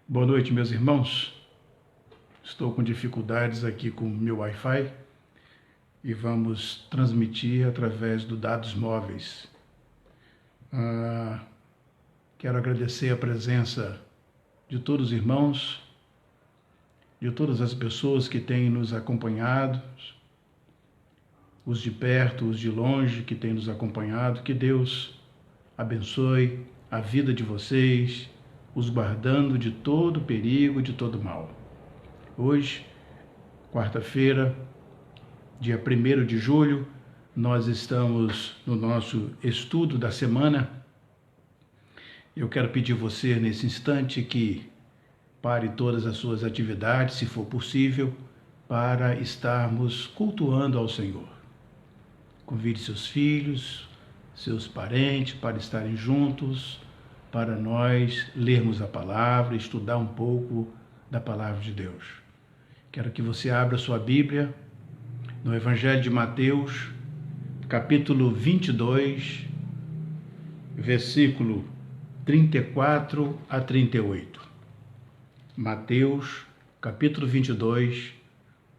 Boa noite, meus irmãos. Estou com dificuldades aqui com o meu Wi-Fi e vamos transmitir através do dados móveis. Quero agradecer a presença de todos os irmãos, de todas as pessoas que têm nos acompanhado, os de perto, os de longe que têm nos acompanhado. Que Deus abençoe a vida de vocês, os guardando de todo perigo, de todo mal. Hoje, quarta-feira, dia 1º de julho, nós estamos no nosso estudo da semana. Eu quero pedir a você, nesse instante, que pare todas as suas atividades, se for possível, para estarmos cultuando ao Senhor. Convide seus filhos, seus parentes para estarem juntos, para nós lermos a palavra, estudar um pouco da palavra de Deus. Quero que você abra sua Bíblia no Evangelho de Mateus, capítulo 22, versículo 34 a 38. Mateus, capítulo 22,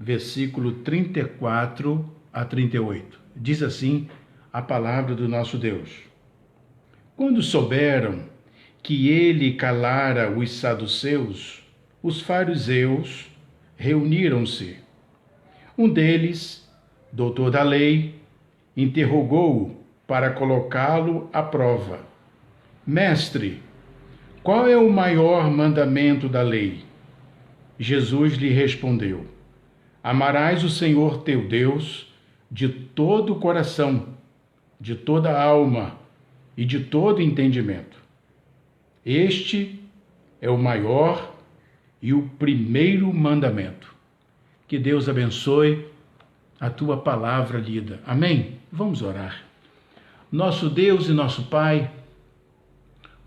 versículo 34 a 38. Diz assim a palavra do nosso Deus. Quando souberam que ele calara os saduceus, os fariseus reuniram-se. Um deles, doutor da lei, interrogou-o para colocá-lo à prova. Mestre, qual é o maior mandamento da lei? Jesus lhe respondeu: Amarás o Senhor teu Deus de todo o coração, de toda a alma e de todo entendimento. Este é o maior e o primeiro mandamento. Que Deus abençoe a tua palavra lida. Amém? Vamos orar. Nosso Deus e nosso Pai,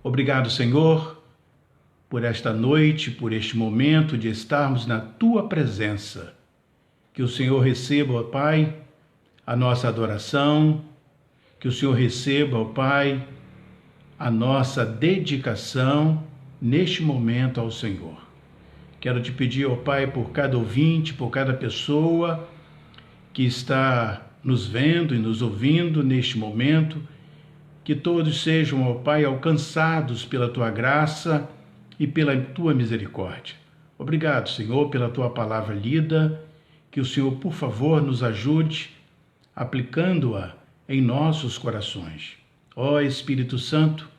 obrigado, Senhor, por esta noite, por este momento de estarmos na tua presença. Que o Senhor receba, ó Pai, a nossa adoração, que o Senhor receba, ó Pai, a nossa dedicação neste momento ao Senhor. Quero te pedir, ó Pai, por cada ouvinte, por cada pessoa que está nos vendo e nos ouvindo neste momento, que todos sejam, ó Pai, alcançados pela tua graça e pela tua misericórdia. Obrigado, Senhor, pela tua palavra lida, que o Senhor, por favor, nos ajude aplicando-a em nossos corações. Ó Espírito Santo,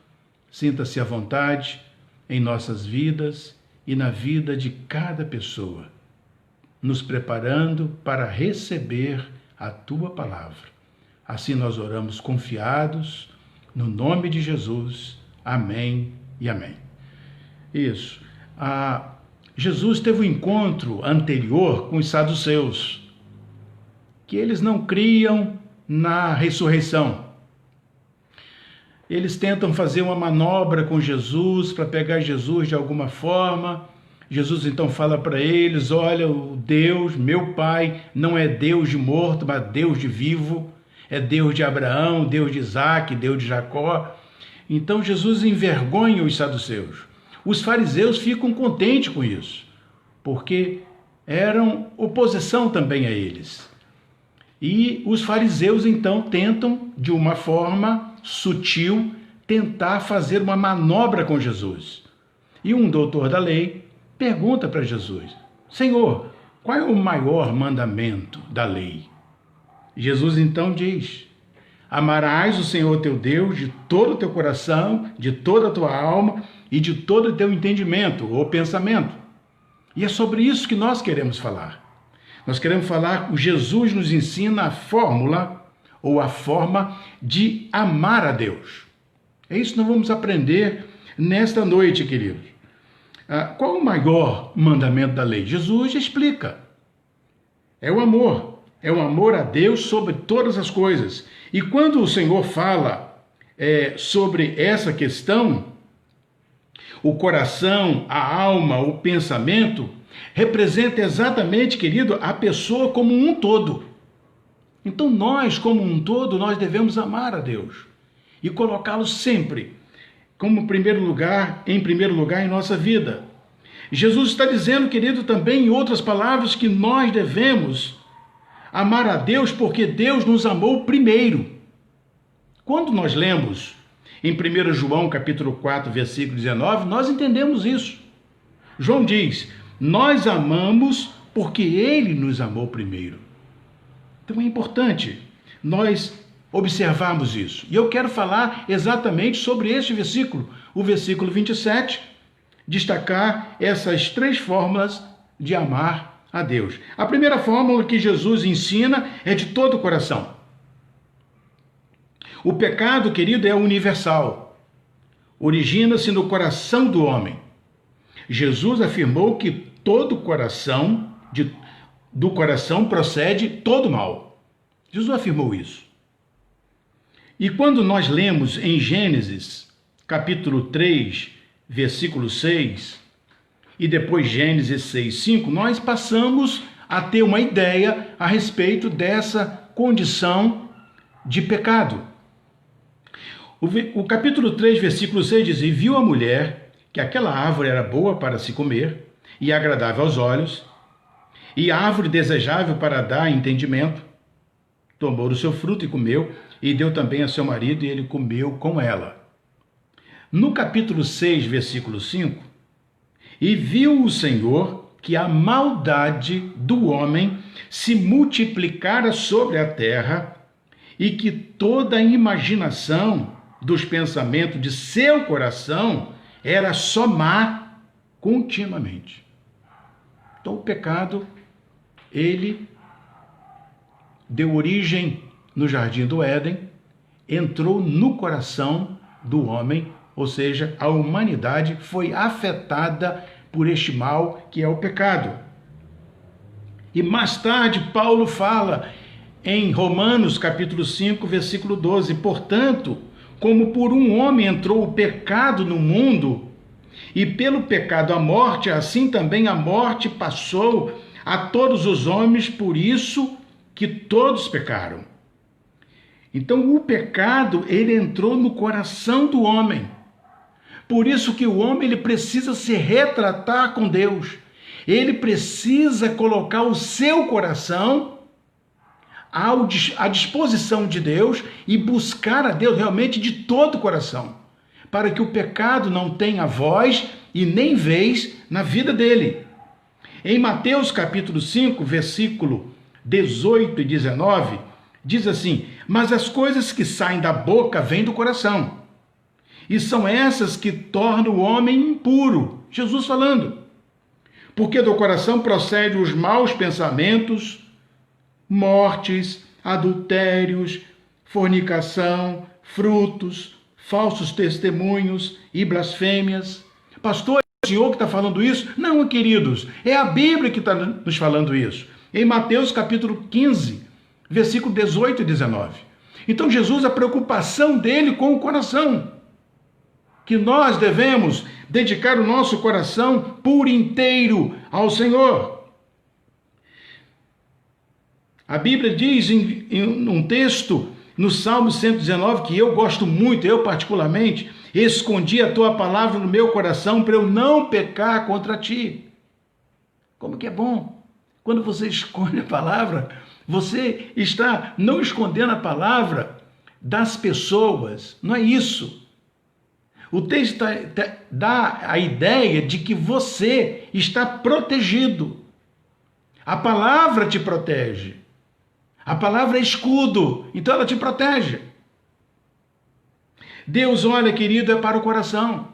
sinta-se à vontade em nossas vidas e na vida de cada pessoa, nos preparando para receber a tua palavra. Assim nós oramos confiados, no nome de Jesus. Amém e amém. Isso. Jesus teve um encontro anterior com os saduceus, que eles não criam na ressurreição. Eles tentam fazer uma manobra com Jesus para pegar Jesus de alguma forma. Jesus então fala para eles: olha, o Deus, meu Pai, não é Deus de morto, mas Deus de vivo. É Deus de Abraão, Deus de Isaac, Deus de Jacó. Então Jesus envergonha os saduceus. Os fariseus ficam contentes com isso, porque eram oposição também a eles. E os fariseus então tentam, de uma forma sutil, tentar fazer uma manobra com Jesus. E um doutor da lei pergunta para Jesus: Senhor, qual é o maior mandamento da lei? Jesus então diz: Amarás o Senhor teu Deus de todo o teu coração, de toda a tua alma e de todo o teu entendimento ou pensamento. E é sobre isso que nós queremos falar. Nós queremos falar que Jesus nos ensina a fórmula ou a forma de amar a Deus. É isso que nós vamos aprender nesta noite, queridos. Qual o maior mandamento da lei? Jesus explica. É o amor. É o amor a Deus sobre todas as coisas. E quando o Senhor fala sobre essa questão, o coração, a alma, o pensamento, representa exatamente, querido, a pessoa como um todo. Então nós, como um todo, nós devemos amar a Deus e colocá-lo sempre como em primeiro lugar em nossa vida. Jesus está dizendo, querido, também em outras palavras, que nós devemos amar a Deus porque Deus nos amou primeiro. Quando nós lemos em 1 João capítulo 4, versículo 19, nós entendemos isso. João diz, nós amamos porque Ele nos amou primeiro. Então é importante nós observarmos isso. E eu quero falar exatamente sobre este versículo, o versículo 27, destacar essas três formas de amar a Deus. A primeira fórmula que Jesus ensina é de todo o coração. O pecado, querido, é universal. Origina-se no coração do homem. Jesus afirmou que todo coração, do coração procede todo mal. Jesus afirmou isso. E quando nós lemos em Gênesis, capítulo 3, versículo 6, e depois Gênesis 6, 5, nós passamos a ter uma ideia a respeito dessa condição de pecado. O capítulo 3, versículo 6 diz, e viu a mulher que aquela árvore era boa para se comer e agradável aos olhos, e árvore desejável para dar entendimento. Tomou do seu fruto e comeu, e deu também a seu marido, e ele comeu com ela. No capítulo 6, versículo 5, e viu o Senhor que a maldade do homem se multiplicara sobre a terra, e que toda a imaginação dos pensamentos de seu coração era só má continuamente. Então o pecado, ele deu origem no jardim do Éden, entrou no coração do homem, ou seja, a humanidade foi afetada por este mal que é o pecado. E mais tarde Paulo fala em Romanos capítulo 5, versículo 12, portanto, como por um homem entrou o pecado no mundo, e pelo pecado a morte, assim também a morte passou a todos os homens, por isso que todos pecaram. Então o pecado, ele entrou no coração do homem. Por isso que o homem, ele precisa se retratar com Deus. Ele precisa colocar o seu coração à disposição de Deus e buscar a Deus realmente de todo o coração, para que o pecado não tenha voz e nem vez na vida dele. Em Mateus capítulo 5, versículo 18 e 19, diz assim, mas as coisas que saem da boca vêm do coração, e são essas que tornam o homem impuro. Jesus falando. Porque do coração procedem os maus pensamentos, mortes, adultérios, fornicação, frutos, falsos testemunhos e blasfêmias. Pastor, é o senhor que está falando isso? Não, queridos, é a Bíblia que está nos falando isso. Em Mateus capítulo 15, versículo 18 e 19. Então Jesus, a preocupação dele com o coração, que nós devemos dedicar o nosso coração por inteiro ao Senhor. A Bíblia diz em um texto, no Salmo 119, que eu gosto muito, eu particularmente, escondi a tua palavra no meu coração para eu não pecar contra ti. Como que é bom? Quando você esconde a palavra, você está não escondendo a palavra das pessoas, não é isso. O texto dá a ideia de que você está protegido. A palavra te protege. A palavra é escudo, então ela te protege. Deus olha, querido, é para o coração.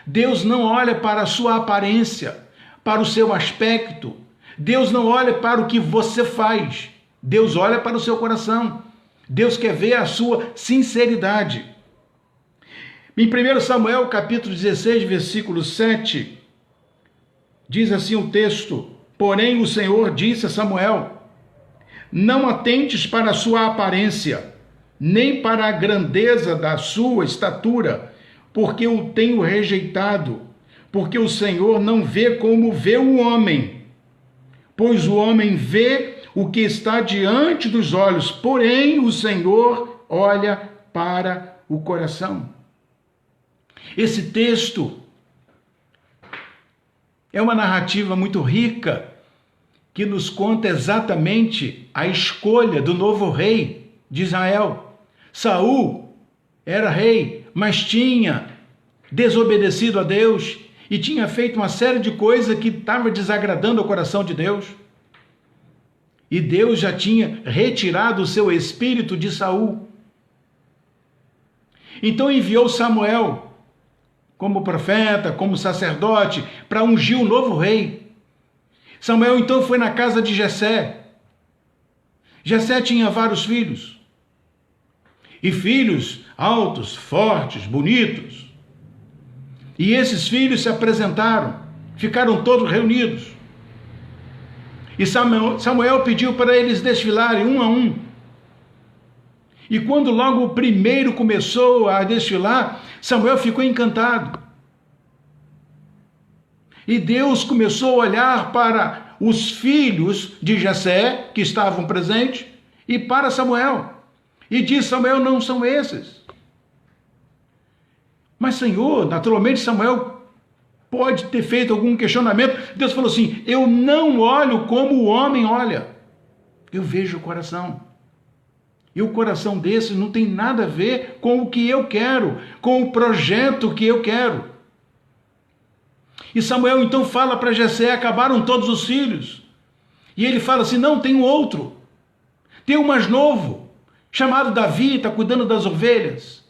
Deus não olha para a sua aparência, para o seu aspecto. Deus não olha para o que você faz. Deus olha para o seu coração. Deus quer ver a sua sinceridade. Em 1 Samuel, capítulo 16, versículo 7, diz assim o texto, porém o Senhor disse a Samuel, não atentes para a sua aparência, nem para a grandeza da sua estatura, porque o tenho rejeitado, porque o Senhor não vê como vê o homem, pois o homem vê o que está diante dos olhos, porém o Senhor olha para o coração. Esse texto É uma narrativa muito rica que nos conta exatamente a escolha do novo rei de Israel. Saul era rei, mas tinha desobedecido a Deus e tinha feito uma série de coisas que estava desagradando o coração de Deus. E Deus já tinha retirado o seu espírito de Saul. Então enviou Samuel como profeta, como sacerdote, para ungir o novo rei. Samuel então foi na casa de Jessé. Jessé tinha vários filhos. E filhos altos, fortes, bonitos. E esses filhos se apresentaram, ficaram todos reunidos. E Samuel pediu para eles desfilarem um a um. E quando logo o primeiro começou a desfilar, Samuel ficou encantado. E Deus começou a olhar para os filhos de Jessé, que estavam presentes, e para Samuel. E disse: Samuel, não são esses. Mas, Senhor, naturalmente Samuel pode ter feito algum questionamento. Deus falou assim: eu não olho como o homem olha, eu vejo o coração. E o coração desse não tem nada a ver com o que eu quero, com o projeto que eu quero. E Samuel então fala para Jessé: acabaram todos os filhos. E ele fala assim: não, tem um outro. Tem um mais novo, chamado Davi, está cuidando das ovelhas.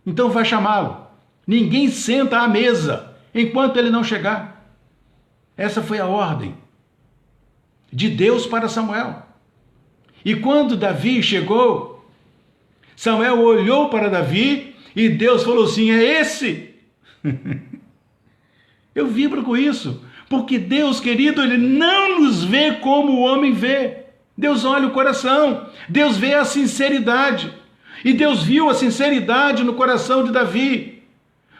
Então vai chamá-lo. Ninguém senta à mesa enquanto ele não chegar. Essa foi a ordem de Deus para Samuel. E quando Davi chegou, Samuel olhou para Davi e Deus falou assim: é esse. Eu vibro com isso, porque Deus, querido, Ele não nos vê como o homem vê. Deus olha o coração, Deus vê a sinceridade. E Deus viu a sinceridade no coração de Davi,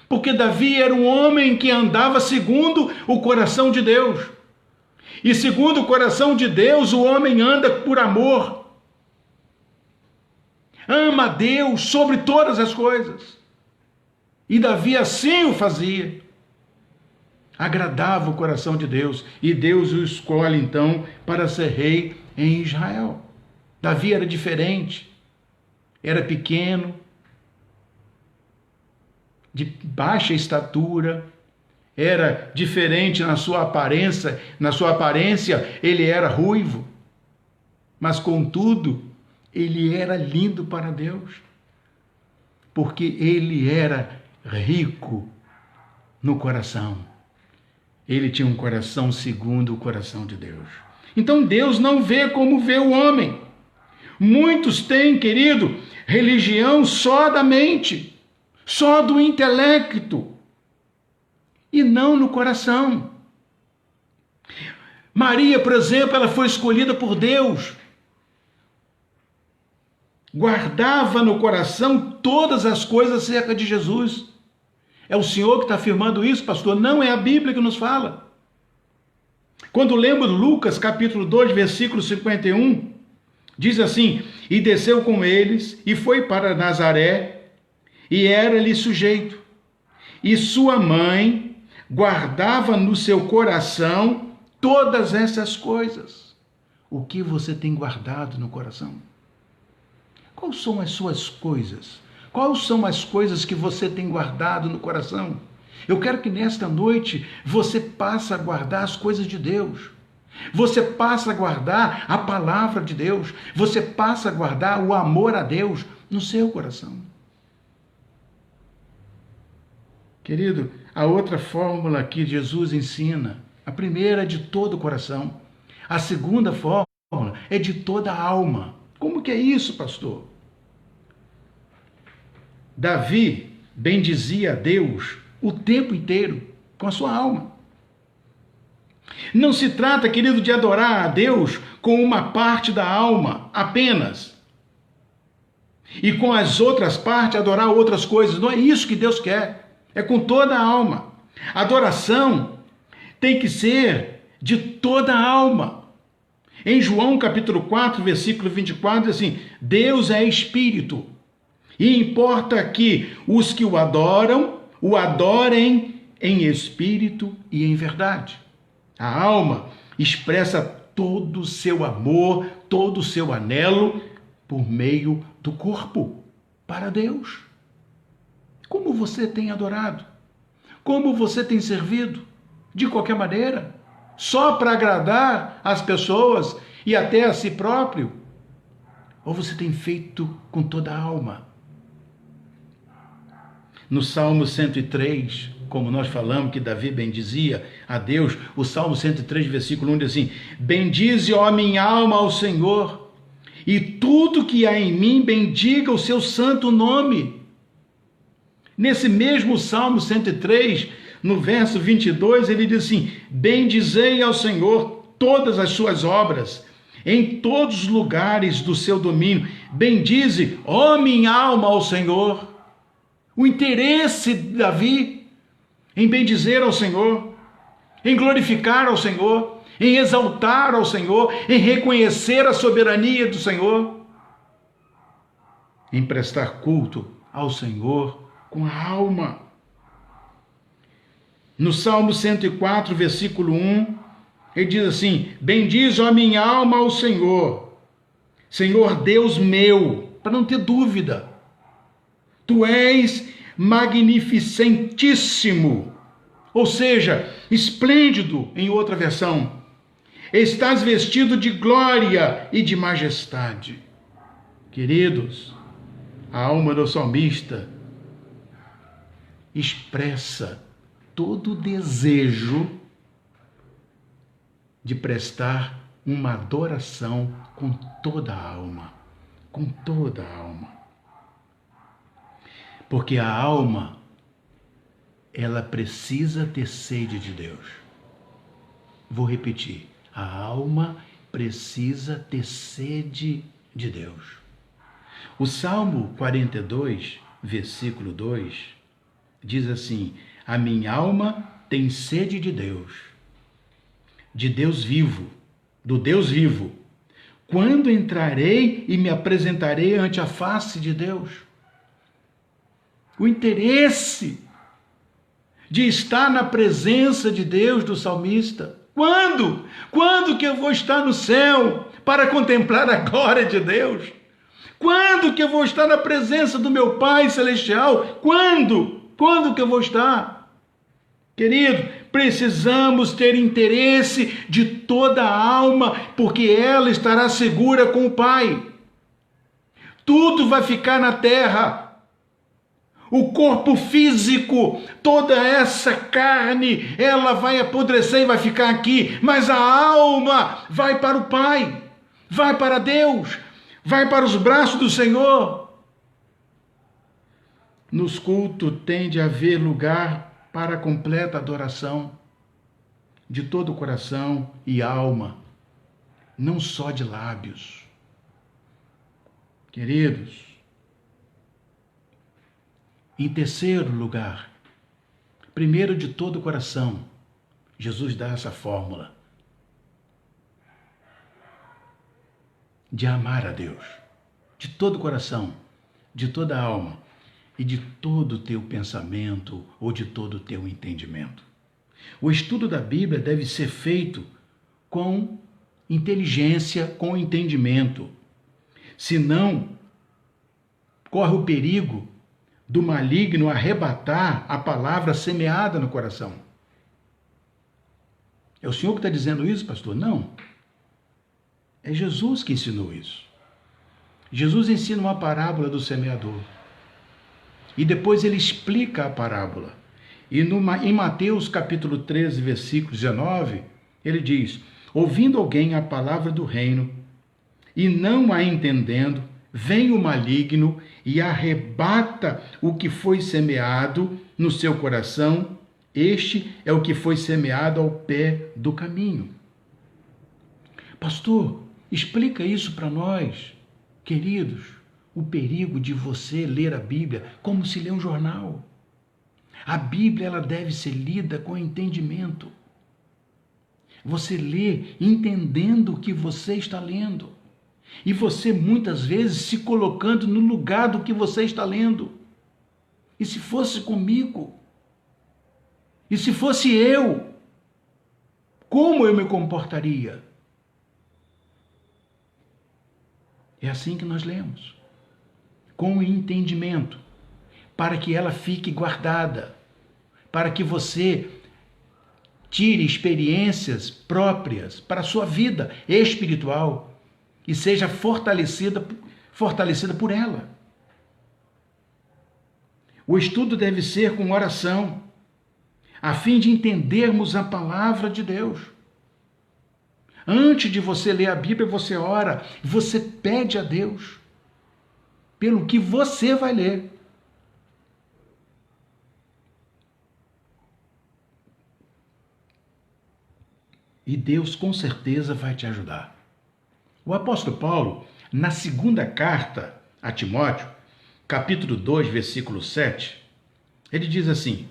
porque Davi era um homem que andava segundo o coração de Deus. E segundo o coração de Deus, o homem anda por amor. Ama a Deus sobre todas as coisas. E Davi assim o fazia. Agradava o coração de Deus. E Deus o escolhe então para ser rei em Israel. Davi era diferente. Era pequeno, de baixa estatura, era diferente na sua aparência, ele era ruivo, mas contudo, ele era lindo para Deus, porque ele era rico no coração. Ele tinha um coração segundo o coração de Deus. Então Deus não vê como vê o homem. Muitos têm, querido, religião só da mente, só do intelecto, e não no coração. Maria, por exemplo, ela foi escolhida por Deus. Guardava no coração todas as coisas acerca de Jesus. É o Senhor que está afirmando isso, pastor? Não é a Bíblia que nos fala. Quando lemos Lucas, capítulo 2, versículo 51, diz assim: e desceu com eles, e foi para Nazaré, e era-lhe sujeito. E sua mãe guardava no seu coração todas essas coisas. O que você tem guardado no coração? Quais são as suas coisas? Quais são as coisas que você tem guardado no coração? Eu quero que nesta noite você passe a guardar as coisas de Deus. Você passa a guardar a palavra de Deus. Você passa a guardar o amor a Deus no seu coração. Querido, a outra fórmula que Jesus ensina, a primeira é de todo o coração. A segunda fórmula é de toda a alma. Como que é isso, pastor? Davi bendizia a Deus o tempo inteiro com a sua alma. Não se trata, querido, de adorar a Deus com uma parte da alma apenas. E com as outras partes adorar outras coisas. Não é isso que Deus quer. É com toda a alma. A adoração tem que ser de toda a alma. Em João capítulo 4, versículo 24, diz assim: Deus é espírito. E importa que os que o adorem em espírito e em verdade. A alma expressa todo o seu amor, todo o seu anelo por meio do corpo para Deus. Como você tem adorado? Como você tem servido? De qualquer maneira? Só para agradar as pessoas e até a si próprio? Ou você tem feito com toda a alma? No Salmo 103, como nós falamos que Davi bendizia a Deus, o Salmo 103, versículo 1 diz assim: bendize, ó minha alma, ao Senhor, e tudo que há em mim bendiga o seu santo nome. Nesse mesmo Salmo 103, no verso 22, ele diz assim: bendizei ao Senhor todas as suas obras, em todos os lugares do seu domínio. Bendize, ó minha alma, ao Senhor. O interesse de Davi em bendizer ao Senhor, em glorificar ao Senhor, em exaltar ao Senhor, em reconhecer a soberania do Senhor, em prestar culto ao Senhor com a alma. No Salmo 104, versículo 1, ele diz assim: bendize a minha alma ao Senhor, Senhor Deus meu, para não ter dúvida. Tu és magnificentíssimo, ou seja, esplêndido, em outra versão. Estás vestido de glória e de majestade. Queridos, a alma do salmista expressa todo o desejo de prestar uma adoração com toda a alma, com toda a alma. Porque a alma, ela precisa ter sede de Deus. Vou repetir. A alma precisa ter sede de Deus. O Salmo 42, versículo 2, diz assim: a minha alma tem sede de Deus vivo, do Deus vivo. Quando entrarei e me apresentarei ante a face de Deus? O interesse de estar na presença de Deus do salmista. Quando? Quando que eu vou estar no céu para contemplar a glória de Deus? Quando que eu vou estar na presença do meu Pai Celestial? Quando? Quando que eu vou estar? Querido, precisamos ter interesse de toda a alma, porque ela estará segura com o Pai. Tudo vai ficar na terra. O corpo físico, toda essa carne, ela vai apodrecer e vai ficar aqui, mas a alma vai para o Pai, vai para Deus, vai para os braços do Senhor. Nos cultos tem de haver lugar para a completa adoração, de todo o coração e alma, não só de lábios. Queridos, em terceiro lugar, primeiro de todo o coração, Jesus dá essa fórmula de amar a Deus, de todo o coração, de toda a alma e de todo o teu pensamento ou de todo o teu entendimento. O estudo da Bíblia deve ser feito com inteligência, com entendimento, senão corre o perigo do maligno arrebatar a palavra semeada no coração. É o Senhor que está dizendo isso, pastor? Não. É Jesus que ensinou isso. Jesus ensina uma parábola do semeador. E depois ele explica a parábola. E em Mateus capítulo 13, versículo 19, ele diz: ouvindo alguém a palavra do reino e não a entendendo, vem o maligno e arrebata o que foi semeado no seu coração. Este é o que foi semeado ao pé do caminho. Pastor, explica isso para nós, queridos. O perigo de você ler a Bíblia como se lê um jornal. A Bíblia, ela deve ser lida com entendimento. Você lê entendendo o que você está lendo. E você muitas vezes se colocando no lugar do que você está lendo. E se fosse comigo? E se fosse eu, como eu me comportaria? É assim que nós lemos, com entendimento, para que ela fique guardada, para que você tire experiências próprias para a sua vida espiritual e seja fortalecida por ela. O estudo deve ser com oração, a fim de entendermos a palavra de Deus. Antes de você ler a Bíblia, você ora, você pede a Deus pelo que você vai ler. E Deus com certeza vai te ajudar. O apóstolo Paulo, na segunda carta a Timóteo, capítulo 2, versículo 7, ele diz assim: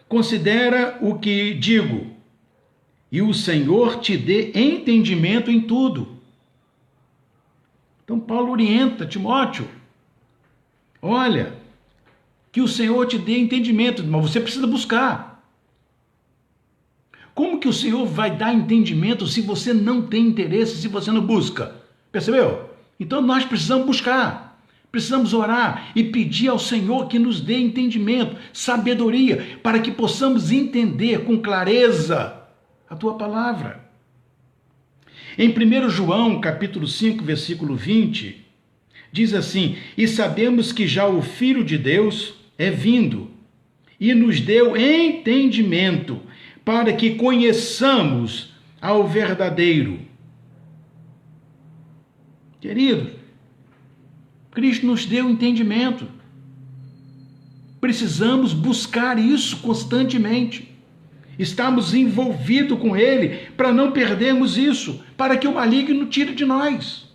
considera o que digo, e o Senhor te dê entendimento em tudo. Então Paulo orienta Timóteo: olha, que o Senhor te dê entendimento, mas você precisa buscar. Como que o Senhor vai dar entendimento se você não tem interesse, se você não busca? Percebeu? Então nós precisamos buscar, precisamos orar e pedir ao Senhor que nos dê entendimento, sabedoria, para que possamos entender com clareza a tua palavra. Em 1 João, capítulo 5, versículo 20, diz assim: e sabemos que já o Filho de Deus é vindo e nos deu entendimento, para que conheçamos ao verdadeiro. Queridos, Cristo nos deu entendimento. Precisamos buscar isso constantemente. Estamos envolvidos com Ele para não perdermos isso, para que o maligno tire de nós.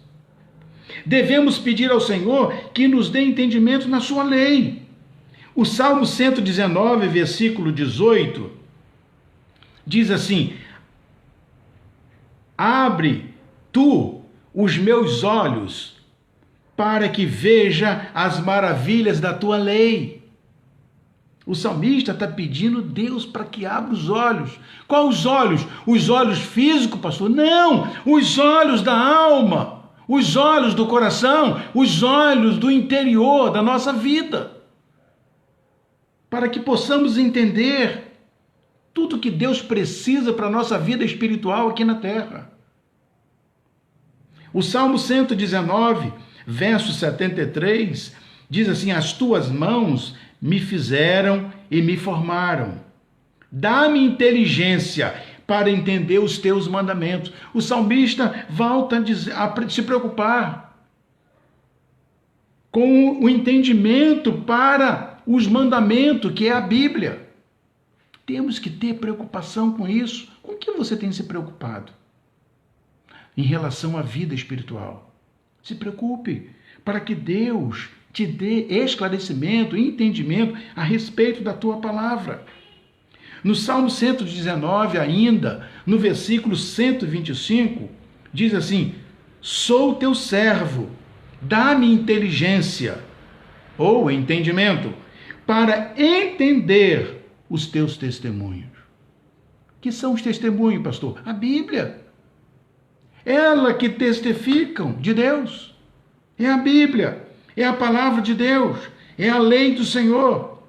Devemos pedir ao Senhor que nos dê entendimento na sua lei. O Salmo 119, versículo 18, diz assim: abre tu os meus olhos para que veja as maravilhas da tua lei. O salmista está pedindo a Deus para que abra os olhos. Qual os olhos? Os olhos físicos, pastor? Não! Os olhos da alma, os olhos do coração, os olhos do interior da nossa vida. Para que possamos entender tudo que Deus precisa para a nossa vida espiritual aqui na terra. O Salmo 119, verso 73, diz assim: as tuas mãos me fizeram e me formaram. Dá-me inteligência para entender os teus mandamentos. O salmista volta a se preocupar com o entendimento para os mandamentos, que é a Bíblia. Temos que ter preocupação com isso. Com o que você tem se preocupado em relação à vida espiritual? Se preocupe para que Deus te dê esclarecimento e entendimento a respeito da tua palavra. No Salmo 119 ainda, no versículo 125, diz assim: sou teu servo, dá-me inteligência ou entendimento para entender os teus testemunhos. Que são os testemunhos, pastor? A Bíblia. Ela que testificam de Deus. É a Bíblia, é a palavra de Deus, é a lei do Senhor.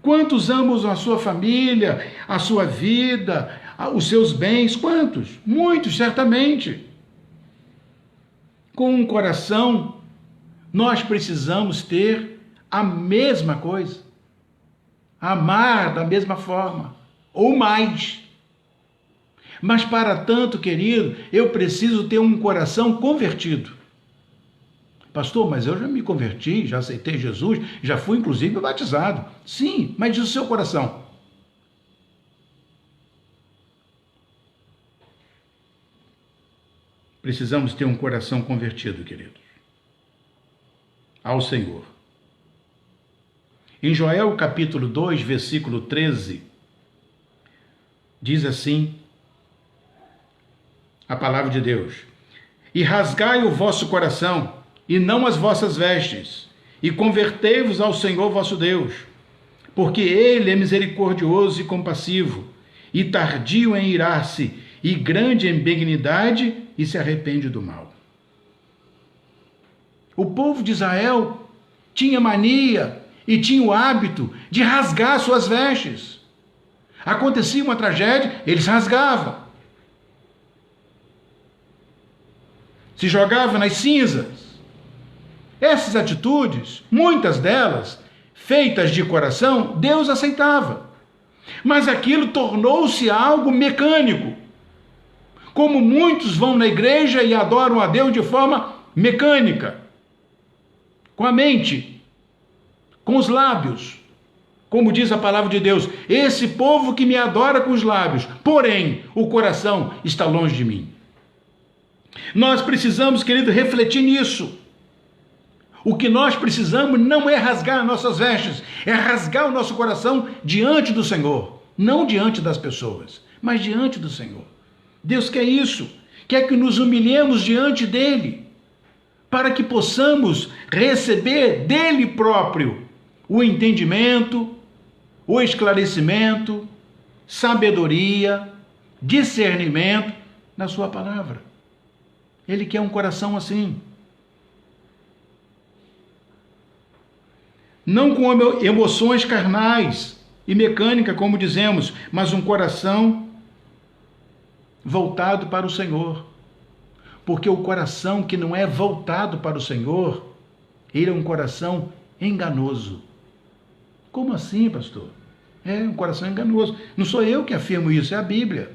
Quantos amam a sua família, a sua vida, os seus bens? Quantos? Muitos, certamente. Com um coração, nós precisamos ter a mesma coisa. Amar da mesma forma, ou mais. Mas para tanto, querido, eu preciso ter um coração convertido. Pastor, mas eu já me converti, já aceitei Jesus, já fui inclusive batizado. Sim, mas e o seu coração? Precisamos ter um coração convertido, queridos, ao Senhor. Em Joel capítulo 2, versículo 13, diz assim a palavra de Deus: e rasgai o vosso coração, e não as vossas vestes, e convertei-vos ao Senhor vosso Deus, porque ele é misericordioso e compassivo, e tardio em irar-se, e grande em benignidade, e se arrepende do mal. O povo de Israel tinha mania e tinha o hábito de rasgar suas vestes. Acontecia uma tragédia, eles rasgavam. Se jogavam nas cinzas. Essas atitudes, muitas delas, feitas de coração, Deus aceitava. Mas aquilo tornou-se algo mecânico. Como muitos vão na igreja e adoram a Deus de forma mecânica. Com a mente, com os lábios. Como diz a palavra de Deus, esse povo que me adora com os lábios, porém o coração está longe de mim. Nós precisamos, querido, refletir nisso. O que nós precisamos não é rasgar nossas vestes, é rasgar o nosso coração diante do Senhor. Não diante das pessoas, mas diante do Senhor. Deus quer isso, quer que nos humilhemos diante dEle, para que possamos receber dEle próprio o entendimento, o esclarecimento, sabedoria, discernimento na sua palavra. Ele quer um coração assim. Não com emoções carnais e mecânica, como dizemos, mas um coração voltado para o Senhor. Porque o coração que não é voltado para o Senhor, ele é um coração enganoso. Como assim, pastor? É um coração enganoso. Não sou eu que afirmo isso, é a Bíblia.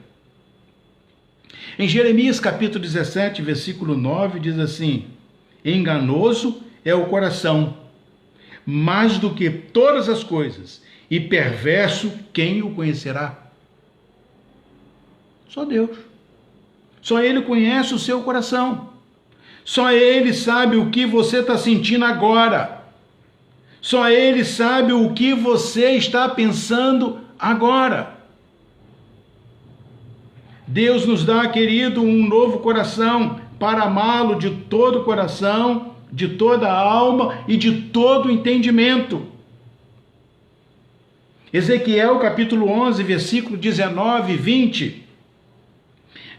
Em Jeremias capítulo 17, versículo 9, diz assim: enganoso é o coração, mais do que todas as coisas, e perverso quem o conhecerá? Só Deus. Só Ele conhece o seu coração. Só Ele sabe o que você está sentindo agora. Só Ele sabe o que você está pensando agora. Deus nos dá, querido, um novo coração para amá-lo de todo o coração, de toda a alma e de todo o entendimento. Ezequiel capítulo 11, versículo 19 e 20,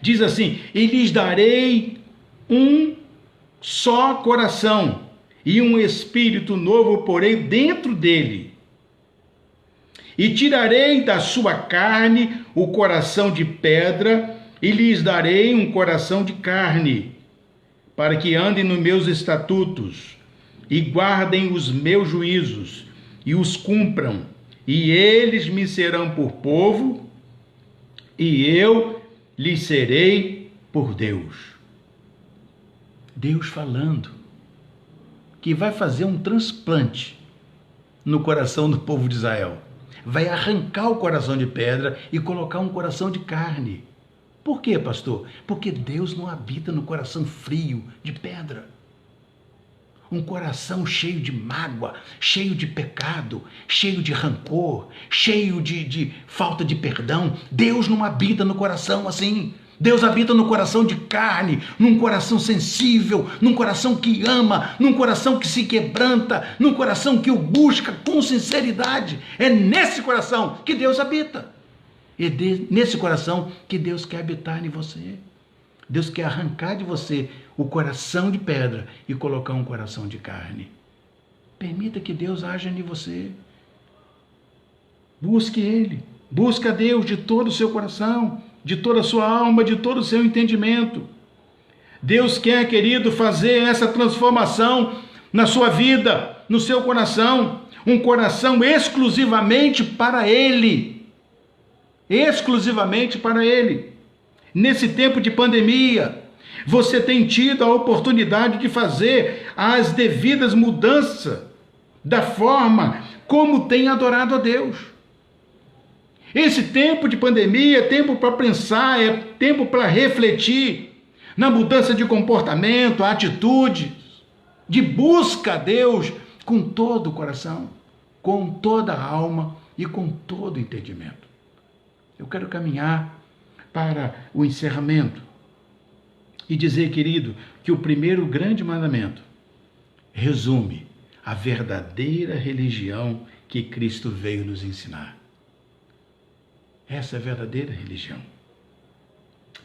diz assim: e lhes darei um só coração, e um espírito novo porei dentro dele. E tirarei da sua carne o coração de pedra, e lhes darei um coração de carne, para que andem nos meus estatutos, e guardem os meus juízos, e os cumpram, e eles me serão por povo, e eu lhes serei por Deus. Deus falando que vai fazer um transplante no coração do povo de Israel. Vai arrancar o coração de pedra e colocar um coração de carne. Por quê, pastor? Porque Deus não habita no coração frio de pedra. Um coração cheio de mágoa, cheio de pecado, cheio de rancor, cheio de falta de perdão. Deus não habita no coração assim. Deus habita no coração de carne, num coração sensível, num coração que ama, num coração que se quebranta, num coração que o busca com sinceridade. É nesse coração que Deus habita. É nesse coração que Deus quer habitar em você. Deus quer arrancar de você o coração de pedra e colocar um coração de carne. Permita que Deus haja em você. Busque Ele. Busque a Deus de todo o seu coração, de toda a sua alma, de todo o seu entendimento. Deus quer, querido, fazer essa transformação na sua vida, no seu coração. Um coração exclusivamente para Ele. Exclusivamente para Ele. Nesse tempo de pandemia, você tem tido a oportunidade de fazer as devidas mudanças da forma como tem adorado a Deus. Esse tempo de pandemia é tempo para pensar, é tempo para refletir na mudança de comportamento, atitudes, de busca a Deus com todo o coração, com toda a alma e com todo o entendimento. Eu quero caminhar para o encerramento e dizer, querido, que o primeiro grande mandamento resume a verdadeira religião que Cristo veio nos ensinar. Essa é a verdadeira religião.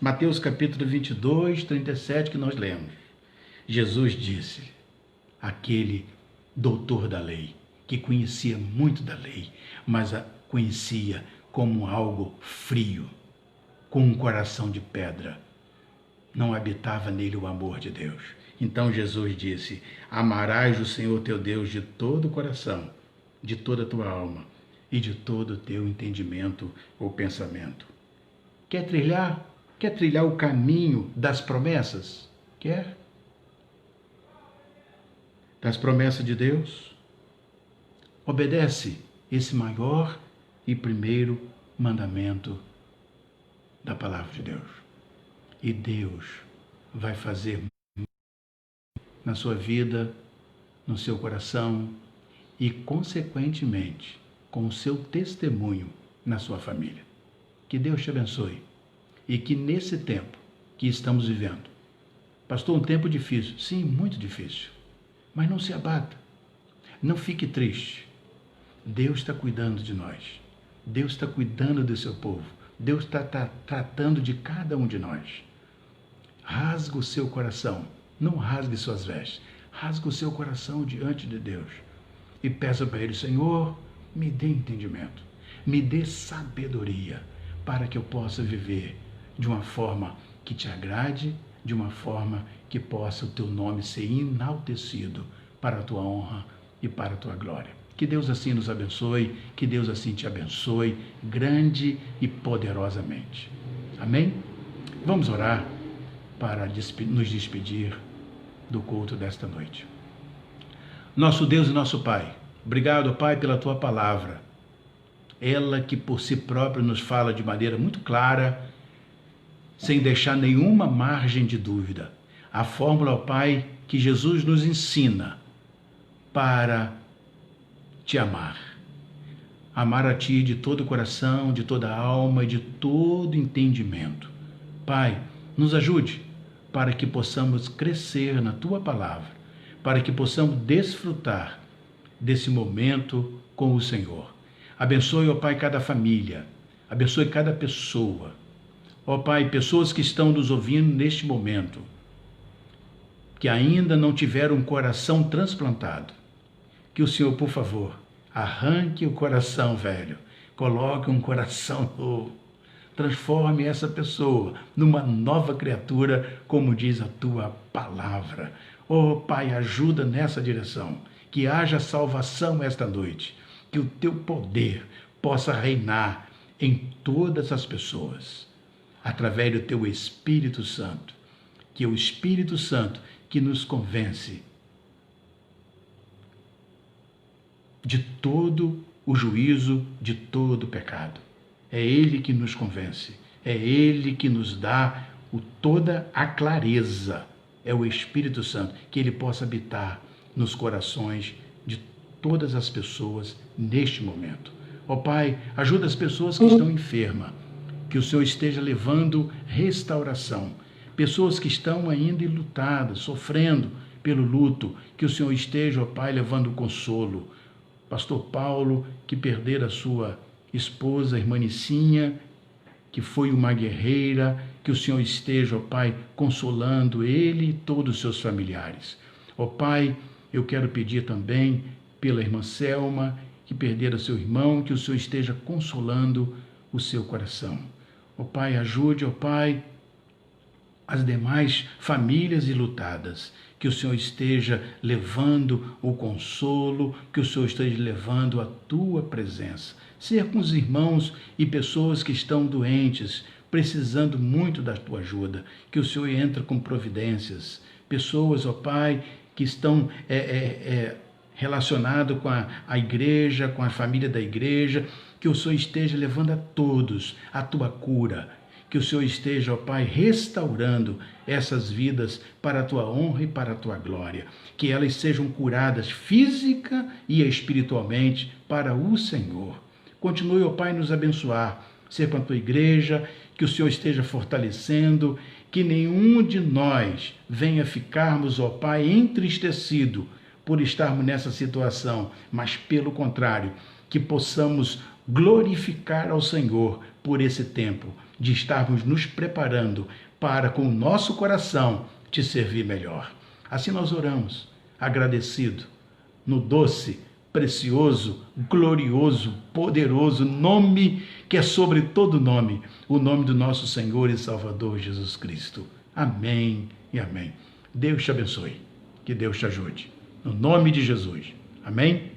Mateus capítulo 22, 37, que nós lemos. Jesus disse, aquele doutor da lei, que conhecia muito da lei, mas a conhecia como algo frio, com um coração de pedra. Não habitava nele o amor de Deus. Então Jesus disse, amarás o Senhor teu Deus de todo o coração, de toda a tua alma e de todo o teu entendimento ou pensamento. Quer trilhar o caminho das promessas? Quer? Das promessas de Deus? Obedece esse maior e primeiro mandamento da palavra de Deus. E Deus vai fazer na sua vida, no seu coração e, consequentemente, com o seu testemunho na sua família. Que Deus te abençoe e que nesse tempo que estamos vivendo, pastor, um tempo difícil, sim, muito difícil, mas não se abata, não fique triste. Deus está cuidando de nós, Deus está cuidando do seu povo, Deus está tratando de cada um de nós. Rasga o seu coração, não rasgue suas vestes, rasga o seu coração diante de Deus e peça para Ele, Senhor, me dê entendimento, me dê sabedoria para que eu possa viver de uma forma que te agrade, de uma forma que possa o teu nome ser enaltecido para a tua honra e para a tua glória. Que Deus assim nos abençoe, que Deus assim te abençoe, grande e poderosamente. Amém? Vamos orar para nos despedir do culto desta noite. Nosso Deus e nosso Pai, obrigado, Pai, pela Tua palavra. Ela que por si própria nos fala de maneira muito clara, sem deixar nenhuma margem de dúvida. A fórmula, ó Pai, que Jesus nos ensina para te amar. Amar a Ti de todo o coração, de toda a alma e de todo entendimento. Pai, nos ajude para que possamos crescer na Tua palavra, para que possamos desfrutar desse momento com o Senhor. Abençoe, ó Pai, cada família, abençoe cada pessoa. Ó Pai, pessoas que estão nos ouvindo neste momento, que ainda não tiveram um coração transplantado, que o Senhor, por favor, arranque o coração velho, coloque um coração novo, transforme essa pessoa numa nova criatura, como diz a Tua palavra. Ó Pai, ajuda nessa direção, que haja salvação esta noite, que o Teu poder possa reinar em todas as pessoas, através do Teu Espírito Santo, que é o Espírito Santo que nos convence de todo o juízo, de todo o pecado. É Ele que nos convence, é Ele que nos dá toda a clareza, é o Espírito Santo, que Ele possa habitar nos corações de todas as pessoas neste momento. Ó Pai, ajuda as pessoas que estão enfermas, que o Senhor esteja levando restauração. Pessoas que estão ainda enlutadas, sofrendo pelo luto, que o Senhor esteja, ó Pai, levando consolo. Pastor Paulo, que perdera a sua esposa, irmã Nicinha, que foi uma guerreira, que o Senhor esteja, ó Pai, consolando ele e todos os seus familiares. Ó Pai, eu quero pedir também pela irmã Selma, que perdera seu irmão, que o Senhor esteja consolando o seu coração. Ó Pai, ajude, ó Pai, as demais famílias enlutadas, que o Senhor esteja levando o consolo, que o Senhor esteja levando a Tua presença. Ser com os irmãos e pessoas que estão doentes, precisando muito da Tua ajuda, que o Senhor entre com providências. Pessoas, ó Pai, que estão relacionadas com a igreja, com a família da igreja, que o Senhor esteja levando a todos a Tua cura, que o Senhor esteja, ó Pai, restaurando essas vidas para a Tua honra e para a Tua glória. Que elas sejam curadas física e espiritualmente para o Senhor. Continue, ó Pai, nos abençoar, ser com a Tua igreja, que o Senhor esteja fortalecendo, que nenhum de nós venha ficarmos, ó Pai, entristecido por estarmos nessa situação, mas pelo contrário, que possamos glorificar ao Senhor por esse tempo, de estarmos nos preparando para, com o nosso coração, te servir melhor. Assim nós oramos, agradecido, no doce, precioso, glorioso, poderoso nome que é sobre todo nome, o nome do nosso Senhor e Salvador Jesus Cristo. Amém e amém. Deus te abençoe. Que Deus te ajude. No nome de Jesus. Amém?